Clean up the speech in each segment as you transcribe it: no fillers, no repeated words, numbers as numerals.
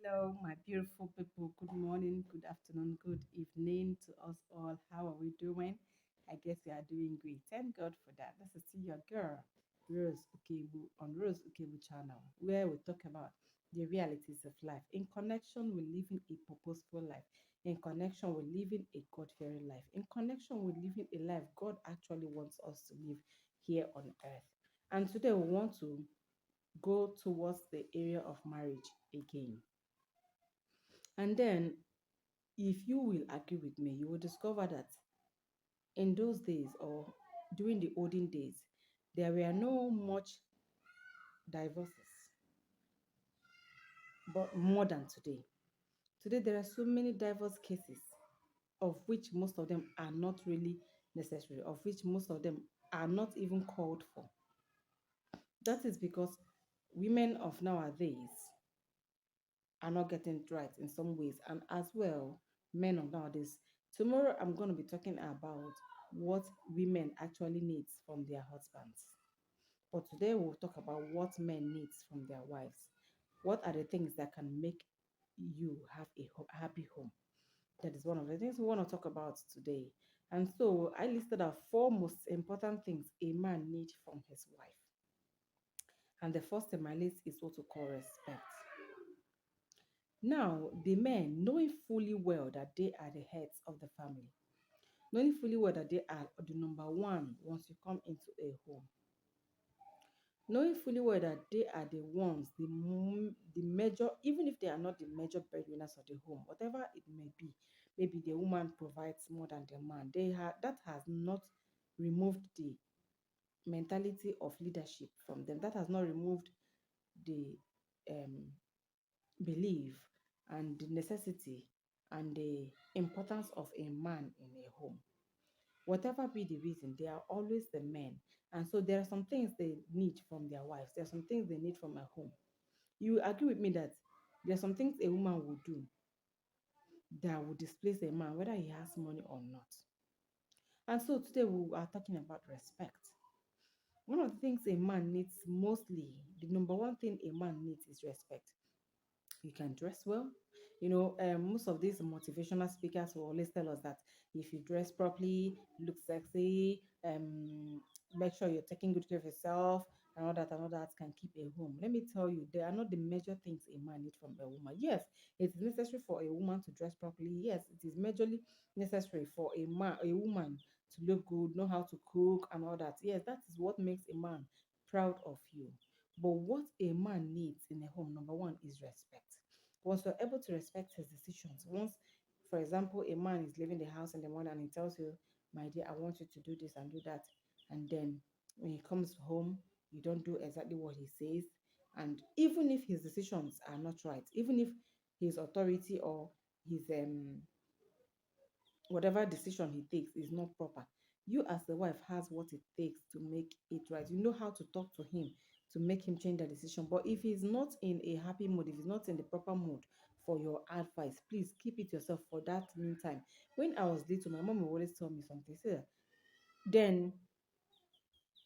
Hello, my beautiful people. Good morning, good afternoon, good evening to us all. How are we doing? I guess we are doing great. Thank God for that. This is still your girl, Rose Ukebu, on Rose Ukebu channel, where we talk about the realities of life in connection with living a purposeful life, in connection with living a God fearing life, in connection with living a life God actually wants us to live here on earth. And today we want to go towards the area of marriage again. And then, if you will agree with me, you will discover that in those days or during the olden days, there were no much divorces, but more than today. Today, there are so many divorce cases, of which most of them are not really necessary, of which most of them are not even called for. That is because women of nowadays are not getting it right in some ways, and as well, men of nowadays. Tomorrow, I'm going to be talking about what women actually needs from their husbands. But today, we'll talk about what men needs from their wives. What are the things that can make you have a happy home? That is one of the things we want to talk about today. And so, I listed out four most important things a man needs from his wife. And the first in my list is what we call respect. Now, the men, knowing fully well that they are the heads of the family, knowing fully well that they are the number one once you come into a home, knowing fully well that they are the ones, the major, even if they are not the major breadwinners of the home, whatever it may be, maybe the woman provides more than the man. That has not removed the mentality of leadership from them. That has not removed the um, belief and the necessity and the importance of a man in a home. Whatever be the reason, they are always the men. And so there are some things they need from their wives. There are some things they need from a home. You agree with me that there are some things a woman will do that will displace a man, whether he has money or not. And so today we are talking about respect. One of the things a man needs mostly, the number one thing a man needs is respect. You can dress well. Most of these motivational speakers will always tell us that if you dress properly, look sexy, make sure you're taking good care of yourself, and all that can keep a home. Let me tell you, they are not the major things a man needs from a woman. Yes, it is necessary for a woman to dress properly. Yes, it is majorly necessary for a woman to look good, know how to cook, and all that. Yes, that is what makes a man proud of you. But what a man needs in a home, number one, is respect. Once you're able to respect his decisions, once, for example, a man is leaving the house in the morning and he tells you, my dear, I want you to do this and do that. And then when he comes home, you don't do exactly what he says. And even if his decisions are not right, even if his authority or his whatever decision he takes is not proper, you as the wife has what it takes to make it right. You know how to talk to him to make him change the decision. But if he's not in a happy mood, if he's not in the proper mood for your advice, please keep it yourself for that meantime. When I was little, my mom would always tell me something. Say, then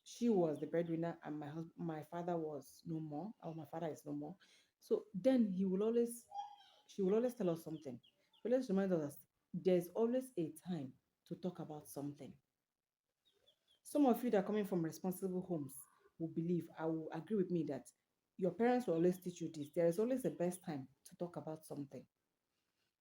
she was the breadwinner and my father was no more, or my father is no more. So then she will always tell us something. She will always remind us there's always a time to talk about something. Some of you that are coming from responsible homes will believe, I will agree with me that your parents will always teach you this. There is always the best time to talk about something.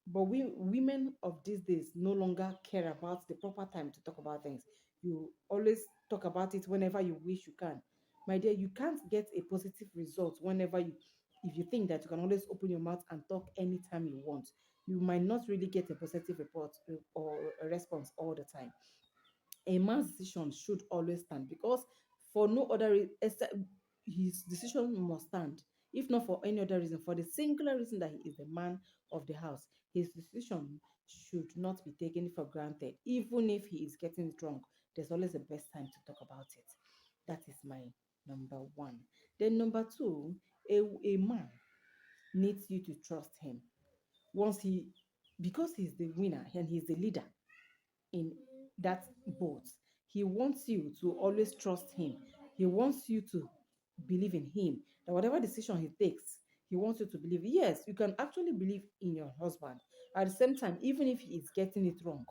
But we women of these days no longer care about the proper time to talk about things. You always talk about it whenever you wish you can. My dear, you can't get a positive result whenever you if you think that you can always open your mouth and talk anytime you want. You might not really get a positive report or a response all the time. A man's decision should always stand because for no other except his decision must stand. If not for any other reason, for the singular reason that he is the man of the house, his decision should not be taken for granted. Even if he is getting it wrong, there's always the best time to talk about it. That is my number one. Then number two, a man needs you to trust him. Once he Because he's the winner and he's the leader in that boat. He wants you to always trust him. He wants you to believe in him. That whatever decision he takes, He wants you to believe. Yes, you can actually believe in your husband. At the same time, even if he is getting it wrong,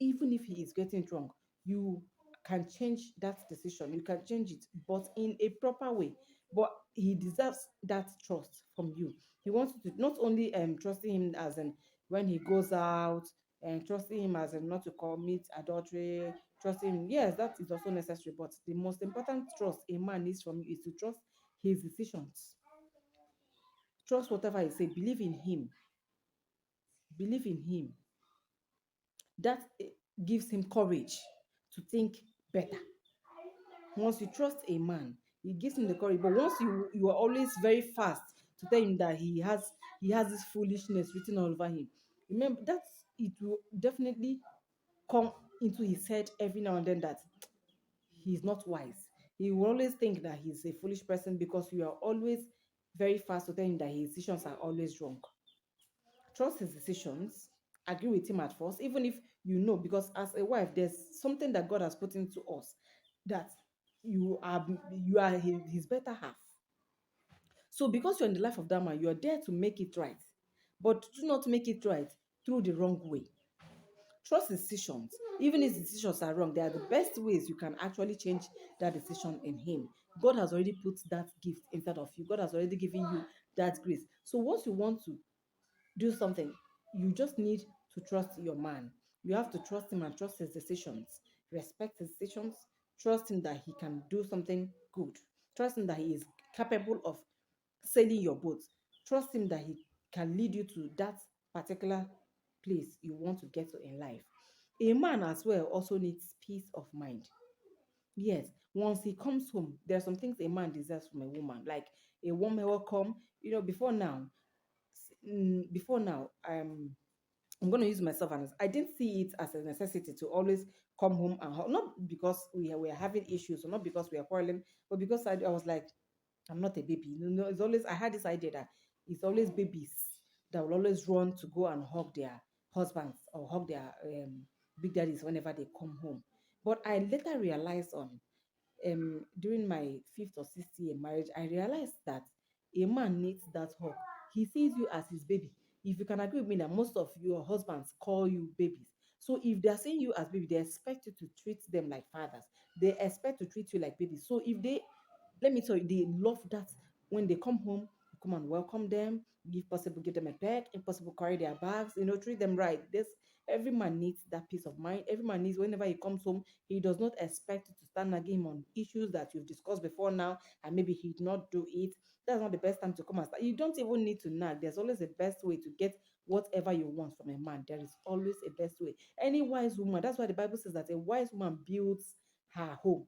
even if he is getting it wrong, you can change that decision. You can change it, but in a proper way. But he deserves that trust from you. He wants you to not only trusting him as in when he goes out, and trusting him as in not to commit adultery, trusting him. Yes, that is also necessary. But the most important trust a man needs from you is to trust his decisions. Trust whatever he say. Believe in him. Believe in him. That gives him courage to think better. Once you trust a man, it gives him the courage. But once you are always very fast to tell him that he has this foolishness written all over him, remember that it will definitely come into his head every now and then that he's not wise. He will always think that he's a foolish person because you are always very fast to tell him that his decisions are always wrong. Trust his decisions, agree with him at first, even if you know, because as a wife, there's something that God has put into us that you are his better half. So because you're in the life of that man, you're there to make it right. But do not make it right through the wrong way. Trust decisions. Even if decisions are wrong, they are the best ways you can actually change that decision in him. God has already put that gift inside of you. God has already given you that grace. So once you want to do something, you just need to trust your man. You have to trust him and trust his decisions. Respect his decisions. Trust him that he can do something good. Trust him that he is capable of sailing your boat. Trust him that he can lead you to that particular place you want to get to in life. A man as well also needs peace of mind. Yes, once he comes home, there are some things a man deserves from a woman, like a warm welcome. Before now, I'm going to use myself as I didn't see it as a necessity to always come home and not because we are having issues or not because we are quarreling, but because I was like, I'm not a baby. It's always I had this idea that it's always babies that will always run to go and hug their husbands or hug their big daddies whenever they come home. But I later realized during my fifth or sixth year marriage, I realized that a man needs that hug. He sees you as his baby. If you can agree with me that most of your husbands call you babies. So if they are seeing you as baby, they expect you to treat them like fathers. They expect to treat you like babies. So if they let me tell you, they love that when they come home, you come and welcome them, if possible, give them a pet, if possible, carry their bags, treat them right. This every man needs that peace of mind. Every man needs whenever he comes home, he does not expect you to stand nagging him on issues that you've discussed before now, and maybe he did not do it. That's not the best time to come and start. You don't even need to nag. There's always a best way to get whatever you want from a man. There is always a best way. Any wise woman, that's why the Bible says that a wise woman builds her home.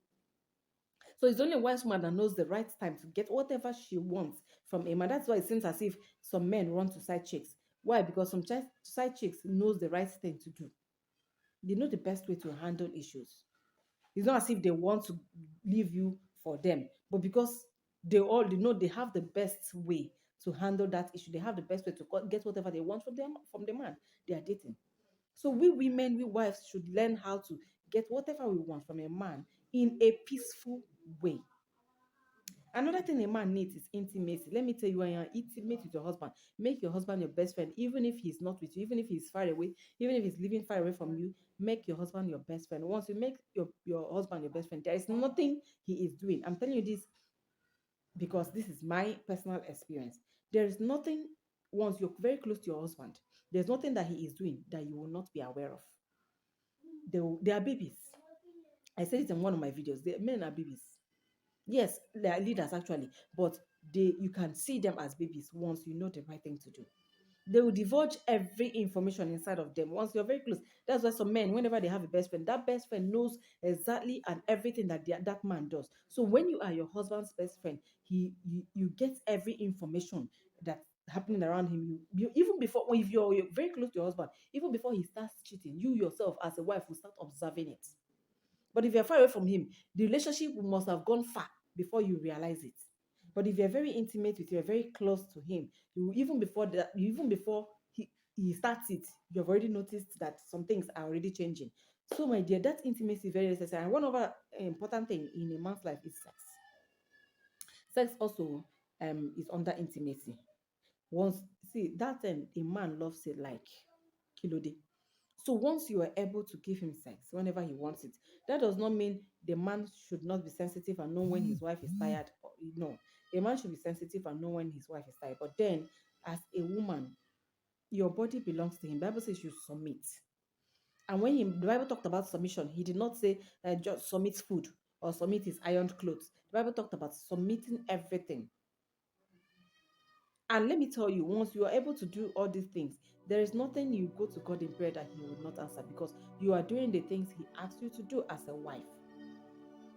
So it's only a wise woman that knows the right time to get whatever she wants from a man. That's why it seems as if some men run to side chicks. Why? Because some side chicks knows the right thing to do. They know the best way to handle issues. It's not as if they want to leave you for them, but because they know they have the best way to handle that issue. They have the best way to get whatever they want from the man they are dating. So we women, we wives should learn how to get whatever we want from a man in a peaceful way. Another thing a man needs is intimacy. Let me tell you, when you're intimate with your husband, make your husband your best friend, even if he's not with you, even if he's far away, even if he's living far away from you, make your husband your best friend. Once you make your husband your best friend, there is nothing he is doing. I'm telling you this because this is my personal experience. There is nothing, once you're very close to your husband, there's nothing that he is doing that you will not be aware of. They are babies. I said it in one of my videos. Men are babies. Yes, they are leaders actually, but you can see them as babies once you know the right thing to do. They will divulge every information inside of them once you're very close. That's why some men, whenever they have a best friend, that best friend knows exactly and everything that that man does. So when you are your husband's best friend, you get every information that's happening around him. You even before, if you're very close to your husband, even before he starts cheating, you yourself as a wife will start observing it. But if you're far away from him, the relationship must have gone far before you realize it. But if you're very intimate with, you're very close to him, you even before that, even before he starts it, you've already noticed that some things are already changing. So, my dear, that intimacy is very necessary. And one other important thing in a man's life is sex. Sex also is under intimacy. Once, see, that time a man loves it like kilode. So once you are able to give him sex whenever he wants it, that does not mean the man should not be sensitive and know when his wife is tired. No, a man should be sensitive and know when his wife is tired. But then, as a woman, your body belongs to him. Bible says you submit. And when the Bible talked about submission, he did not say just submit food or submit his ironed clothes. The Bible talked about submitting everything. And let me tell you, once you are able to do all these things, there is nothing you go to God in prayer that He will not answer, because you are doing the things He asks you to do as a wife.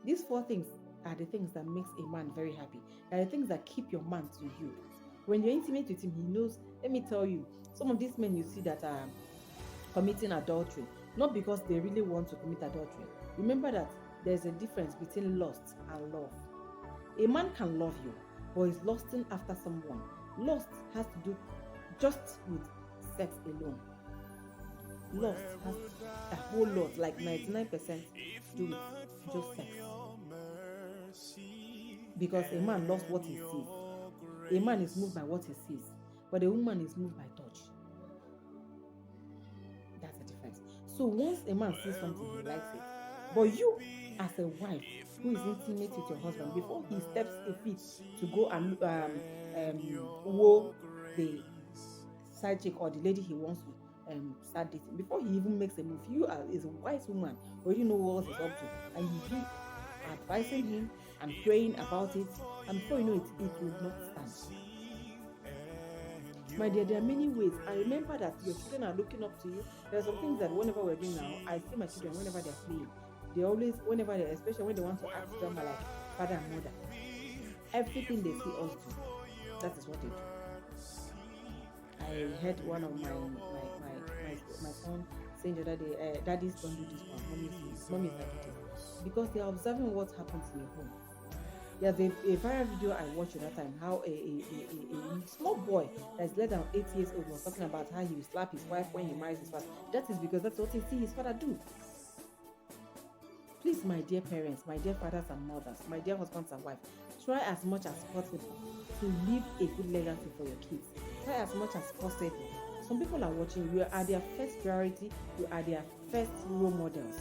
These four things are the things that makes a man very happy. They are the things that keep your man to you. When you're intimate with him, he knows. Let me tell you, some of these men you see that are committing adultery, not because they really want to commit adultery. Remember that there's a difference between lust and love. A man can love you, but is lusting after someone. Lust has to do just with sex alone. Lust has a whole lot, like 99%, to do with just sex. Because a man loves what he sees. A man is moved by what he sees, but a woman is moved by touch. That's the difference. So once a man sees something, he likes it. But you, as a wife who is intimate with your husband, before he steps a feet to go and woo the side chick or the lady he wants to start dating, before he even makes a move, you as a wise woman already know what he's up to, and you be advising him and praying about it, and before you know it, it will not stand. My dear, there are many ways. And remember that your children are looking up to you. There are some things that whenever we're doing now, I see my children whenever they're playing. They always, whenever they, especially when they want to act drama like father and mother, everything they see us do, that is what they do. I heard one of my son saying the other day, daddies don't do this one, mommies that do this. Because they are observing what happens in your home. There's a viral video I watched at that time, how a small boy that's less than 8 years old was talking about how he will slap his wife when he marries his father. That is because that's what he see his father do. Please, my dear parents, my dear fathers and mothers, my dear husbands and wives, try as much as possible to leave a good legacy for your kids. Try as much as possible. Some people are watching, you are their first priority, you are their first role models.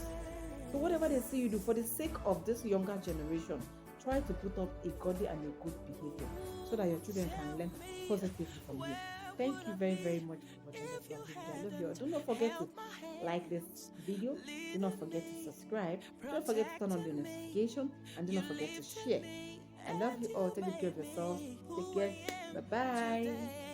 So whatever they see you do, for the sake of this younger generation, try to put up a godly and a good behavior so that your children can learn positively from you. Thank you very, very much for watching this long video. I love you. Do not forget to like this video. Do not forget to subscribe. Do not forget to turn on the notification. And do not forget to share. I love you all. Take good care of yourselves. Take care. Bye-bye.